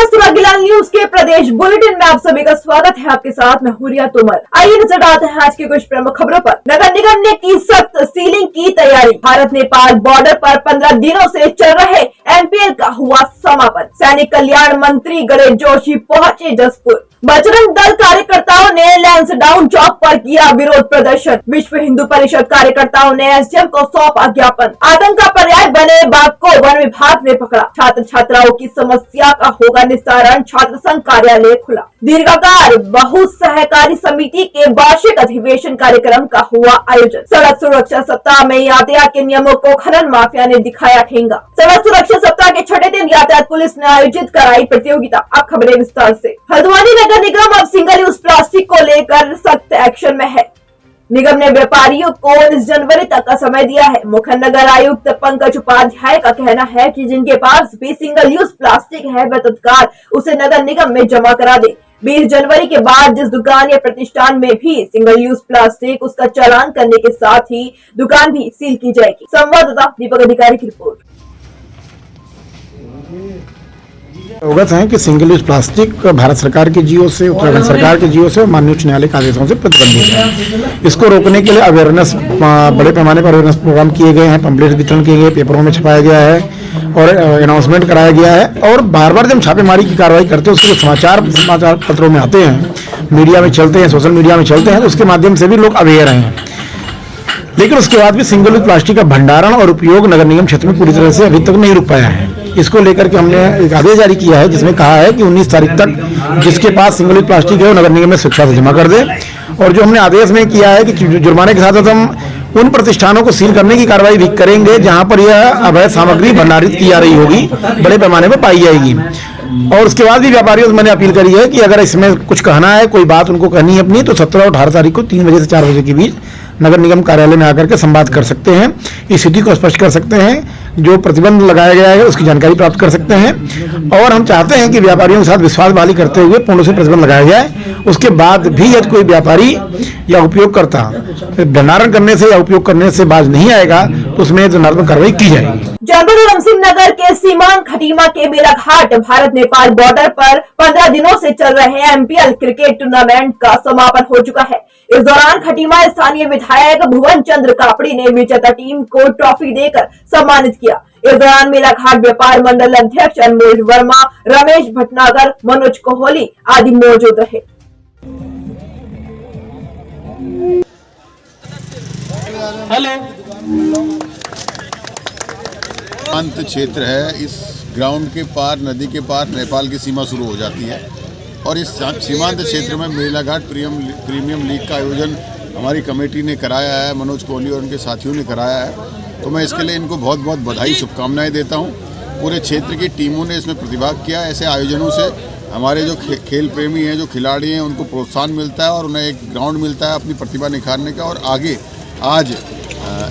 सुरागीलाल news के प्रदेश bulletin में आप सभी का स्वागत है। आपके साथ मैं हुरिया तोमर। आइए नजर डालते हैं आज की कुछ प्रमुख खबरों पर। नगर निगम ने की सख्त सीलिंग की तैयारी। भारत नेपाल बॉर्डर पर 15 दिनों से चल रहे एमपीएल का हुआ समापन। सैनिक कल्याण मंत्री गणेश जोशी पहुंचे जसपुर। बजरंग दल कार्यकर्ताओं ने लैंसडाउन चौक पर किया विरोध प्रदर्शन। विश्व हिंदू परिषद कार्यकर्ताओं ने एसडीएम को सौंपा ज्ञापन। आतंक का पर्याय बने बाघ को वन विभाग ने पकड़ा। छात्र छात्राओं की समस्या का होगा निस्तारण। छात्र संघ कार्यालय खुला। दीर्घकाल बहु सहकारी समिति के वार्षिक अधिवेशन कार्यक्रम का हुआ आयोजन। सड़क सुरक्षा सप्ताह में यातायात के नियमों को खनन माफिया ने दिखाया ठेंगा। सड़क सुरक्षा सप्ताह के छठे दिन यातायात पुलिस ने आयोजित कराई प्रतियोगिता। अब खबरें विस्तार से। हल्द्वानी नगर निगम अब सिंगल यूज प्लास्टिक को लेकर सख्त एक्शन में है। निगम ने व्यापारियों को 19 जनवरी तक का समय दिया है। मुख्य नगर आयुक्त पंकज उपाध्याय का कहना है कि जिनके पास भी सिंगल यूज प्लास्टिक है वह तत्काल उसे नगर निगम में जमा करा दे। 20 जनवरी के बाद जिस दुकान या प्रतिष्ठान में भी सिंगल यूज प्लास्टिक उसका चालान करने के साथ ही दुकान भी सील की जाएगी। संवाददाता दीपक अधिकारी की रिपोर्ट। अवगत है कि सिंगल यूज प्लास्टिक भारत सरकार के जीओ से, उत्तराखंड सरकार के जीओ से और माननीय उच्च न्यायालय के आदेशों से प्रतिबंधित है। इसको रोकने के लिए अवेयरनेस बड़े पैमाने पर अवेयरनेस प्रोग्राम किए गए हैं, पंपलेट वितरण किए गए, पेपरों में छपाया गया है और अनाउंसमेंट कराया गया है। और बार बार जब छापेमारी की कार्रवाई करते हैं उसके समाचार पत्रों में आते हैं, मीडिया में चलते हैं, सोशल मीडिया में चलते हैं, तो उसके माध्यम से भी लोग अवेयर हैं। लेकिन उसके बाद भी सिंगल यूज प्लास्टिक का भंडारण और उपयोग नगर निगम क्षेत्र में पूरी तरह से अभी तक नहीं रुक पाया है। इसको लेकर के हमने एक आदेश जारी किया है जिसमें कहा है कि 19 तारीख तक जिसके पास सिंगल यूज प्लास्टिक है वो नगर निगम में स्वेच्छा से जमा कर दे। और जो हमने आदेश में किया है कि जुर्माने के साथ हम उन प्रतिष्ठानों को सील करने की कार्रवाई भी करेंगे जहां पर यह अवैध सामग्री भंडारित की जा रही होगी, बड़े पैमाने पर पाई जाएगी। और उसके बाद भी व्यापारियों से मैंने अपील करी है कि अगर इसमें कुछ कहना है, कोई बात उनको कहनी है अपनी, तो 17 और 18 तारीख को 3 बजे से 4 बजे के बीच नगर निगम कार्यालय में आकर के संवाद कर सकते हैं, इस स्थिति को स्पष्ट कर सकते हैं, जो प्रतिबंध लगाया गया है उसकी जानकारी प्राप्त कर सकते हैं। और हम चाहते हैं कि व्यापारियों के साथ विश्वास बहाली करते हुए पूर्ण से प्रतिबंध लगाया जाए। उसके बाद भी यदि कोई व्यापारी या उपयोगकर्ता भंडारण करने से या उपयोग करने से बाज नहीं आएगा तो उसमें दंडात्मक कार्रवाई की जाएगी। जनपद उधमसिंह नगर के सीमांत खटीमा के मेलाघाट भारत नेपाल बॉर्डर पर 15 दिनों से चल रहे एमपीएल क्रिकेट टूर्नामेंट का समापन हो चुका है। इस दौरान खटीमा स्थानीय विधायक भुवन चंद्र कापड़ी ने विजेता टीम को ट्रॉफी देकर सम्मानित किया। इस दौरान मेलाघाट व्यापार मंडल अध्यक्ष अनमोल वर्मा, रमेश भटनागर, मनोज कोहली आदि मौजूद रहे। सीमांत क्षेत्र है। इस ग्राउंड के पार, नदी के पार नेपाल की सीमा शुरू हो जाती है और इस सीमांत क्षेत्र में मेलाघाट प्रीमियम लीग का आयोजन हमारी कमेटी ने कराया है, मनोज कोहली और उनके साथियों ने कराया है। तो मैं इसके लिए इनको बहुत बहुत बधाई, शुभकामनाएं देता हूं। पूरे क्षेत्र की टीमों ने इसमें प्रतिभाग किया। ऐसे आयोजनों से हमारे जो खेल प्रेमी हैं, जो खिलाड़ी हैं, उनको प्रोत्साहन मिलता है और उन्हें एक ग्राउंड मिलता है अपनी प्रतिभा निखारने का। और आगे आज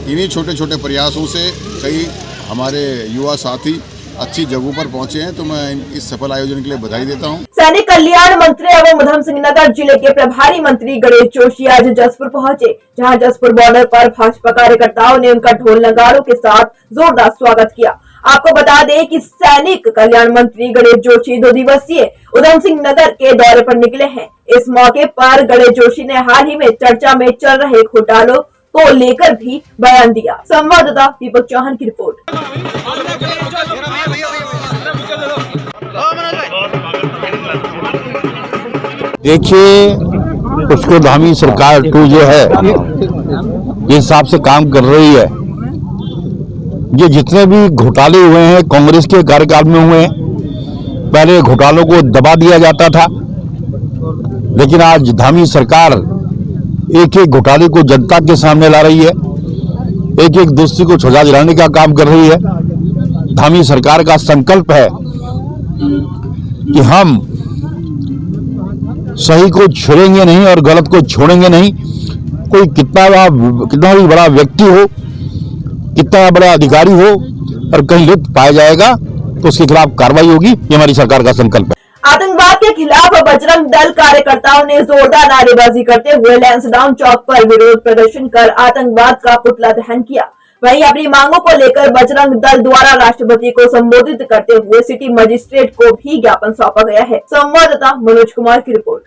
इन्हीं छोटे छोटे प्रयासों से कई हमारे युवा साथी अच्छी जगहों पर पहुंचे हैं, तो मैं इस सफल आयोजन के लिए बधाई देता हूं। सैनिक कल्याण मंत्री एवं उधमसिंह नगर जिले के प्रभारी मंत्री गणेश जोशी आज जसपुर पहुंचे, जहां जसपुर बॉर्डर पर भाजपा कार्यकर्ताओं ने उनका ढोल नगाड़ों के साथ जोरदार स्वागत किया। आपको बता दें कि सैनिक कल्याण मंत्री गणेश जोशी 2 दिवसीय उधमसिंह नगर के दौरे पर निकले हैं। इस मौके पर गणेश जोशी ने हाल ही में चर्चा में चल रहे घोटालों को लेकर भी बयान दिया। संवाददाता दीपक चौहान की रिपोर्ट। देखिए, उसको धामी सरकार 2 जो है जिस हिसाब से काम कर रही है, ये जितने भी घोटाले हुए हैं कांग्रेस के कार्यकाल में हुए हैं, पहले घोटालों को दबा दिया जाता था, लेकिन आज धामी सरकार एक एक घोटाले को जनता के सामने ला रही है, एक एक दोषी को सजा दिलाने का काम कर रही है। धामी सरकार का संकल्प है कि हम सही को छोड़ेंगे नहीं और गलत को छोड़ेंगे नहीं। कोई कितना भी बड़ा व्यक्ति हो, कितना बड़ा अधिकारी हो और कहीं लिप्त पाया जाएगा तो उसके खिलाफ कार्रवाई होगी। ये हमारी सरकार का संकल्प है। आतंकवाद के खिलाफ बजरंग दल कार्यकर्ताओं ने जोरदार नारेबाजी करते हुए लैंसडाउन चौक पर विरोध प्रदर्शन कर आतंकवाद का पुतला दहन किया। वहीं अपनी मांगों को लेकर बजरंग दल द्वारा राष्ट्रपति को संबोधित करते हुए सिटी मजिस्ट्रेट को भी ज्ञापन सौंपा गया है। संवाददाता मनोज कुमार की रिपोर्ट।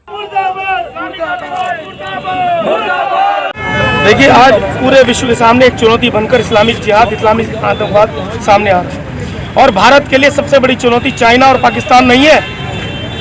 देखिए, आज पूरे विश्व के सामने एक चुनौती बनकर इस्लामिक जिहाद, इस्लामिक आतंकवाद सामने आ रहा है और भारत के लिए सबसे बड़ी चुनौती चाइना और पाकिस्तान नहीं है।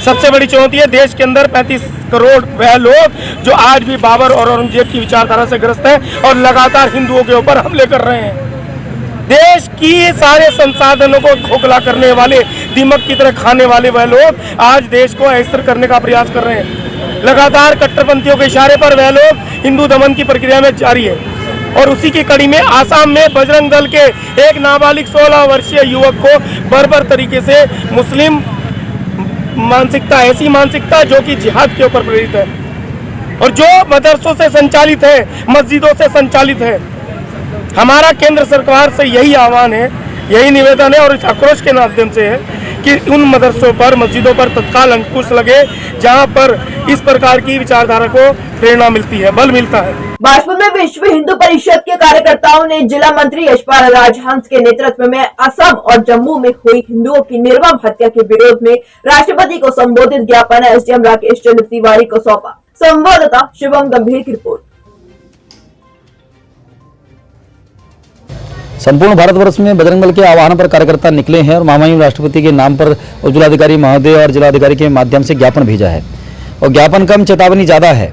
सबसे बड़ी चुनौती है देश के अंदर 35 करोड़ वह लोग जो आज भी बाबर और औरंगजेब की विचारधारा से ग्रस्त हैं और लगातार हिंदुओं के ऊपर हमले कर रहे हैं। देश की सारे संसाधनों को खोखला करने वाले, दीमक की तरह खाने वाले वह लोग आज देश को अस्थिर करने का प्रयास कर रहे हैं। लगातार कट्टरपंथियों के इशारे पर वह लोग हिंदू दमन की प्रक्रिया में जारी है और उसी की कड़ी में आसाम में बजरंग दल के एक नाबालिग 16 वर्षीय युवक को बर्बर तरीके से मुस्लिम मानसिकता, ऐसी मानसिकता जो कि जिहाद के ऊपर प्रेरित है और जो मदरसों से संचालित है, मस्जिदों से संचालित है। हमारा केंद्र सरकार से यही आह्वान है, यही निवेदन है और इस आक्रोश के माध्यम से है कि उन मदरसों पर, मस्जिदों पर तत्काल अंकुश लगे जहां पर इस प्रकार की विचारधारा को प्रेरणा मिलती है, बल मिलता है। बाजपुर में विश्व हिंदू परिषद के कार्यकर्ताओं ने जिला मंत्री यशपाल राजहंस के नेतृत्व में असम और जम्मू में हुई हिंदुओं की निर्मम हत्या के विरोध में राष्ट्रपति को संबोधित ज्ञापन एसडीएम राकेश चंद्र तिवारी को सौंपा। संवाददाता शिवम गंभीर की रिपोर्ट। संपूर्ण भारतवर्ष में बजरंग दल के आह्वान पर कार्यकर्ता निकले हैं और महामहिम राष्ट्रपति के नाम पर जिलाधिकारी महोदय और जिलाधिकारी के माध्यम से ज्ञापन भेजा है और ज्ञापन कम चेतावनी ज़्यादा है।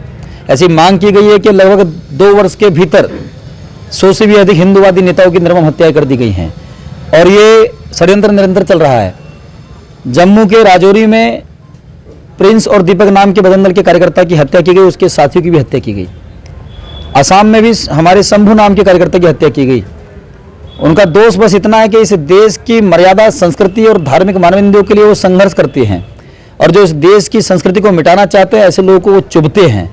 ऐसी मांग की गई है कि लगभग 2 वर्ष के भीतर 100 से भी अधिक हिंदूवादी नेताओं की निर्मम हत्याएं कर दी गई हैं और ये षड्यंत्र निरंतर चल रहा है। जम्मू के राजौरी में प्रिंस और दीपक नाम के बजरंग दल के कार्यकर्ता की हत्या की गई, उसके साथियों की भी हत्या की गई। असम में भी हमारे शंभू नाम के कार्यकर्ता की हत्या की गई। उनका दोष बस इतना है कि इस देश की मर्यादा, संस्कृति और धार्मिक मानदंडों के लिए वो संघर्ष करते हैं और जो इस देश की संस्कृति को मिटाना चाहते हैं ऐसे लोगों को वो चुभते हैं।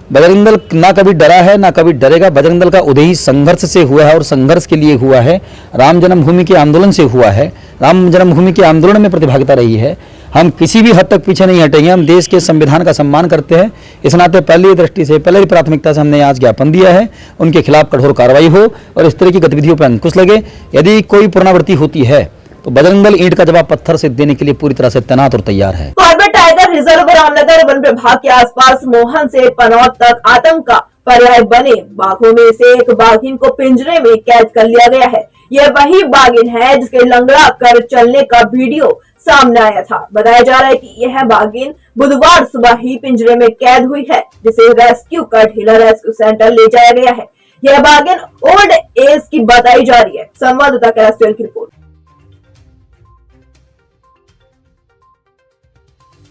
बजरंग दल ना कभी डरा है ना कभी डरेगा। बजरंग दल का उदय ही संघर्ष से हुआ है और संघर्ष के लिए हुआ है। राम जन्मभूमि के आंदोलन से हुआ है। राम जन्मभूमि के आंदोलन में प्रतिभागिता रही है। हम किसी भी हद तक पीछे नहीं हटेंगे। हम देश के संविधान का सम्मान करते हैं। इस नाते पहली दृष्टि से, पहली प्राथमिकता से हमने आज ज्ञापन दिया है। उनके खिलाफ कठोर कार्रवाई हो और इस तरह की गतिविधियों पर अंकुश लगे। यदि कोई पुनरावृत्ति होती है तो बजरंग दल ईंट का जवाब पत्थर से देने के लिए पूरी तरह से तैनात और तैयार है। Corbett tiger reserve Ramnagar one प्रभाग के आसपास मोहन से पनौत तक आतंक का पर्याय बने बाघों में से एक बाघिन को पिंजरे में कैद कर लिया गया है। यह वही बाघिन है जिसके लंगड़ा कर चलने का वीडियो सामने आया था। बताया जा रहा है कि यह बाघिन बुधवार सुबह ही पिंजरे में कैद हुई है, जिसे रेस्क्यू कर ढीला रेस्क्यू सेंटर ले जाया गया है। यह बाघिन ओल्ड एज की बताई जा रही है। संवाददाता कैस्ट्रेल की रिपोर्ट।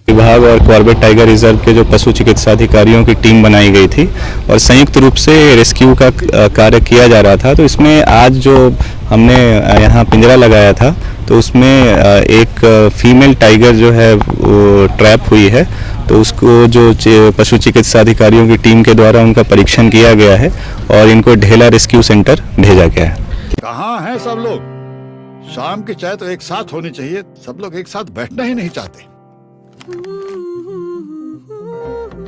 विभाग और कॉर्बेट टाइगर रिजर्व के जो पशु चिकित्सा अधिकारियों की टीम बनाई गई थी और संयुक्त रूप से रेस्क्यू का कार्य किया जा रहा था। तो इसमें आज जो हमने यहाँ पिंजरा लगाया था तो उसमें एक फीमेल टाइगर जो है वो ट्रैप हुई है। तो उसको जो पशु चिकित्सा अधिकारियों की टीम के द्वारा उनका परीक्षण किया गया है और इनको ढेला रेस्क्यू सेंटर भेजा गया है। कहाँ हैं सब लोग? शाम की चाय तो एक साथ होनी चाहिए। सब लोग एक साथ बैठना ही नहीं चाहते।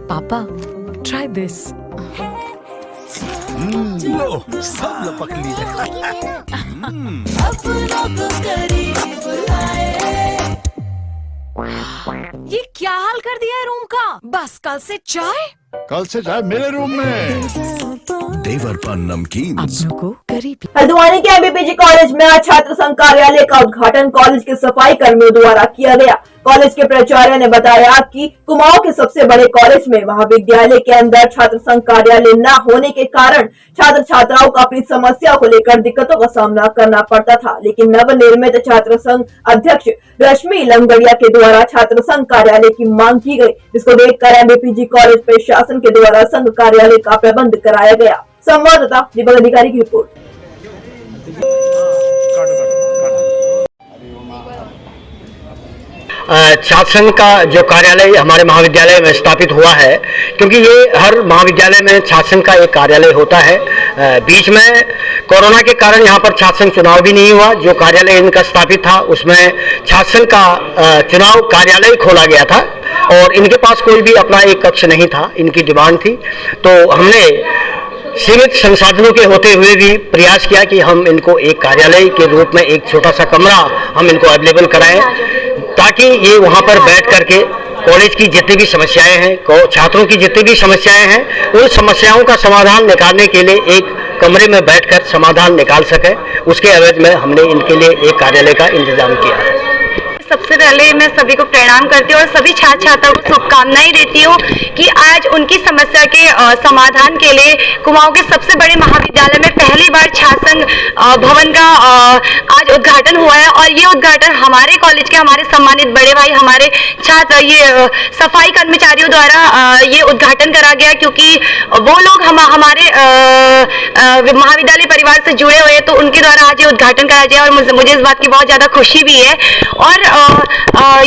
पापा, try this. लो, सब लपक लिए। ये क्या हाल कर दिया है रूम का? बस कल से चाय? कल से चाय मेरे रूम में। देवरपन नमकीन अपनों को करीब। हल्द्वानी के एमबीपीजी कॉलेज में आज छात्र संघ कार्यालय का उद्घाटन कॉलेज के सफाई कर्मियों द्वारा किया गया। कॉलेज के प्राचार्य ने बताया कि कुमाऊं के सबसे बड़े कॉलेज में महाविद्यालय के अंदर छात्र संघ कार्यालय न होने के कारण छात्र छात्राओं को अपनी समस्या को लेकर दिक्कतों का सामना करना पड़ता था, लेकिन नवनिर्मित छात्र संघ अध्यक्ष रश्मि लंगड़िया के द्वारा छात्र संघ कार्यालय की मांग की गई, जिसको देखकर एमबीपीजी कॉलेज प्रशासन के द्वारा संघ कार्यालय का प्रबंध कराया गया। संवाददाता दीपक अधिकारी की रिपोर्ट। छात्र संघ का जो कार्यालय हमारे महाविद्यालय में स्थापित हुआ है, क्योंकि ये हर महाविद्यालय में छात्र संघ का एक कार्यालय होता है। बीच में कोरोना के कारण यहाँ पर छात्र संघ चुनाव भी नहीं हुआ। जो कार्यालय इनका स्थापित था उसमें छात्र संघ का चुनाव कार्यालय खोला गया था और इनके पास कोई भी अपना एक कक्ष नहीं था। इनकी डिमांड थी तो हमने सीमित संसाधनों के होते हुए भी प्रयास किया कि हम इनको एक कार्यालय के रूप में एक छोटा सा कमरा हम इनको अवेलेबल कराएं, ताकि ये वहाँ पर बैठ करके कॉलेज की जितनी भी समस्याएं हैं, छात्रों की जितनी भी समस्याएं हैं, उन समस्याओं का समाधान निकालने के लिए एक कमरे में बैठकर समाधान निकाल सके, उसके एवज में हमने इनके लिए एक कार्यालय का इंतजाम किया है। सबसे पहले मैं सभी को प्रणाम करती हूँ और सभी छात्र छात्राओं को शुभकामनाएं देती हूँ कि आज उनकी समस्या के समाधान के लिए कुमाऊं के सबसे बड़े महाविद्यालय में पहली बार छात्र संघ भवन का आज उद्घाटन हुआ है। और ये उद्घाटन हमारे कॉलेज के हमारे सम्मानित बड़े भाई हमारे छात्र ये सफाई कर्मचारियों द्वारा ये उद्घाटन करा गया, क्योंकि वो लोग हमारे महाविद्यालय परिवार से जुड़े हुए, तो उनके द्वारा आज ये उद्घाटन कराया गया और मुझे इस बात की बहुत ज़्यादा खुशी भी है। और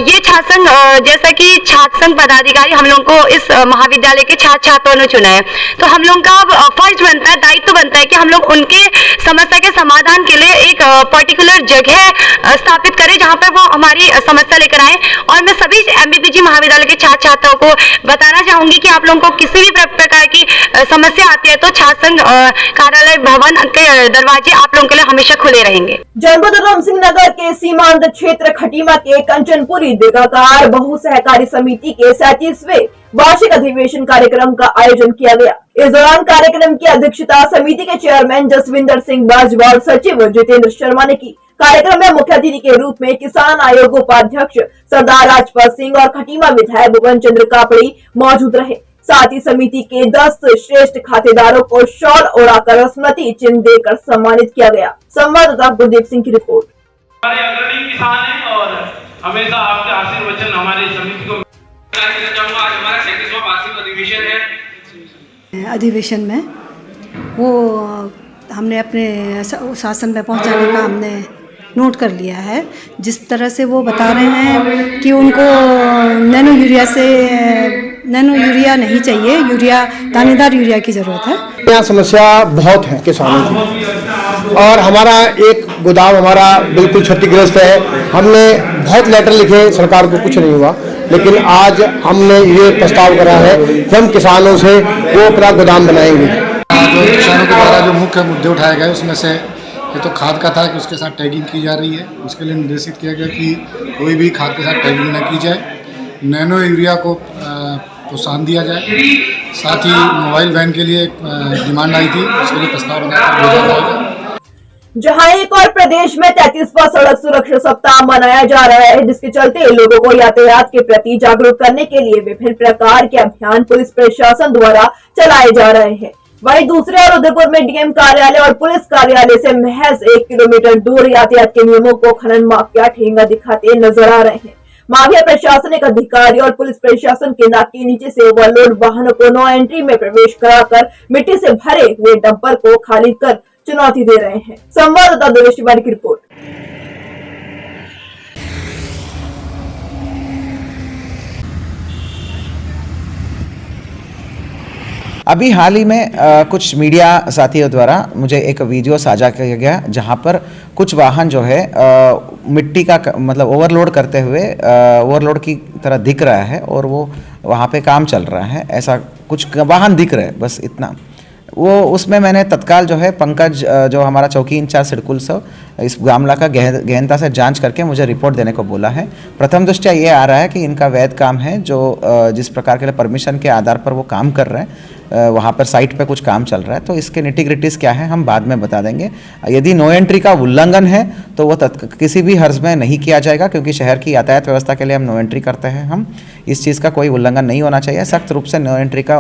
ये छात्र संघ जैसा कि छात्र संघ पदाधिकारी हम लोग को इस महाविद्यालय के छात्र छात्राओं ने चुना है, तो हम लोग का फर्ज बनता है, दायित्व बनता है कि हम लोग उनके समस्या के समाधान के लिए एक पर्टिकुलर जगह स्थापित करें जहां पर वो हमारी समस्या लेकर आए। और मैं सभी एमबीपीजी महाविद्यालय के छात्र छात्राओं को बताना चाहूंगी कि आप लोगों को किसी भी प्रकार की समस्या आती है तो छात्र संघ कार्यालय भवन के दरवाजे आप लोगों के लिए हमेशा खुले रहेंगे। जनपद उधम सिंह नगर के सीमांत क्षेत्र खटीमा के कंचनपुरी दीर्घाकार बहु सहकारी समिति के 37वें वार्षिक अधिवेशन कार्यक्रम का आयोजन किया गया। इस दौरान कार्यक्रम की अध्यक्षता समिति के चेयरमैन जसविंदर सिंह बाजवा और सचिव जितेंद्र शर्मा ने की। कार्यक्रम में मुख्य अतिथि के रूप में किसान आयोग उपाध्यक्ष सरदार राजपाल सिंह और खटीमा विधायक भुवन चंद्र कापड़ी मौजूद रहे। साथ ही समिति के 10 श्रेष्ठ खातेदारों को शॉल ओढ़ाकर स्मृति चिन्ह देकर सम्मानित किया गया। संवाददाता गुरदीप सिंह की रिपोर्ट। हमारे अग्रणी किसान हैं और हमेशा आपके आशीर्वचन हमारी समिति को चाहूंगा। आज हमारा 37वां वार्षिक अधिवेशन है। अधिवेशन में वो हमने अपने शासन में पहुंचाने का हमने नोट कर लिया है। जिस तरह से वो बता रहे हैं कि उनको नैनो यूरिया नहीं चाहिए, यूरिया दानेदार यूरिया की ज़रूरत है। यहाँ समस्या बहुत है किसानों की और हमारा एक गोदाम हमारा बिल्कुल क्षतिग्रस्त है। हमने बहुत लेटर लिखे, सरकार को कुछ नहीं हुआ, लेकिन आज हमने ये प्रस्ताव करा है कि हम किसानों से वो अपना गोदाम बनाएंगे। जो किसानों के द्वारा जो मुख्य मुद्दे उठाए गए उसमें से ये तो खाद का था कि उसके साथ टैगिंग की जा रही है। उसके लिए निर्देशित किया गया कि कोई भी खाद के साथ टैगिंग न की जाए। नैनो यूरिया को प्रोत्साहन दिया जाए। साथ ही मोबाइल वैन के लिए डिमांड आई थी, उसके लिए प्रस्ताव बनाकर भेजा जाएगा। जहां एक और प्रदेश में 33वां सड़क सुरक्षा सप्ताह मनाया जा रहा है, जिसके चलते लोगों को यातायात के प्रति जागरूक करने के लिए विभिन्न प्रकार के अभियान पुलिस प्रशासन द्वारा चलाए जा रहे हैं। वहीं दूसरे ओर उदयपुर में डीएम कार्यालय और पुलिस कार्यालय से महज 1 किलोमीटर दूर यातायात के नियमों को खनन माफिया ठेंगा दिखाते नजर आ रहे हैं। माफिया प्रशासनिक अधिकारी और पुलिस प्रशासन के नाक के नीचे से ओवरलोड वाहनों को नो एंट्री में प्रवेश कराकर मिट्टी से भरे हुए डंपर को खाली कर चुनौती दे रहे हैं। संवाददाता दिनेश तिवारी की रिपोर्ट। अभी हाल ही में कुछ मीडिया साथियों द्वारा मुझे एक वीडियो साझा किया गया जहां पर कुछ वाहन जो है मिट्टी का मतलब ओवरलोड करते हुए ओवरलोड की तरह दिख रहा है और वो वहां पे काम चल रहा है। ऐसा कुछ वाहन दिख रहे हैं, बस इतना। वो उसमें मैंने तत्काल जो है पंकज जो हमारा चौकी इंचार्ज सिडकुल सर इस मामला का गहनता से जांच करके मुझे रिपोर्ट देने को बोला है। प्रथम दृष्टया ये आ रहा है कि इनका वैध काम है, जो जिस प्रकार के लिए परमिशन के आधार पर वो काम कर रहे हैं, वहाँ पर साइट पे कुछ काम चल रहा है। तो इसके निटिग्रिटीज़ क्या है हम बाद में बता देंगे। यदि नो एंट्री का उल्लंघन है तो वो किसी भी हर्ज में नहीं किया जाएगा, क्योंकि शहर की यातायात व्यवस्था के लिए हम नो एंट्री करते हैं। हम इस चीज़ का कोई उल्लंघन नहीं होना चाहिए। सख्त रूप से नो एंट्री का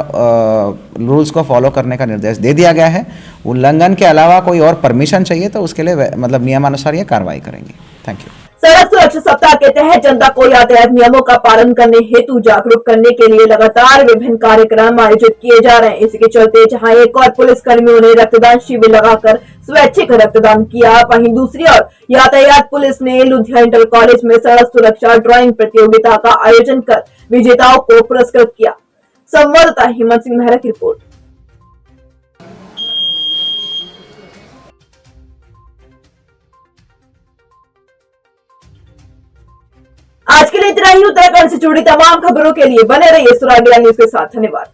रूल्स को फॉलो करने का निर्देश दे दिया गया है। उल्लंघन के अलावा कोई और परमिशन चाहिए तो उसके लिए मतलब नियमानुसार ये कार्रवाई करेंगे। Thank you. सड़क सुरक्षा सप्ताह के तहत जनता को यातायात नियमों का पालन करने हेतु जागरूक करने के लिए लगातार विभिन्न कार्यक्रम आयोजित किए जा रहे हैं। इसी के चलते जहां एक और पुलिस कर्मियों ने रक्तदान शिविर लगाकर स्वैच्छिक रक्तदान किया, वहीं दूसरी ओर यातायात पुलिस ने लुधियाना इंटर कॉलेज में सड़क सुरक्षा ड्राइंग प्रतियोगिता का आयोजन कर विजेताओं को पुरस्कृत किया। संवाददाता हेमंत सिंह मेहरा की रिपोर्ट। आज के लिए इतना ही। उत्तराखंड से जुड़ी तमाम खबरों के लिए बने रहिए स्वराज न्यूज के साथ। धन्यवाद।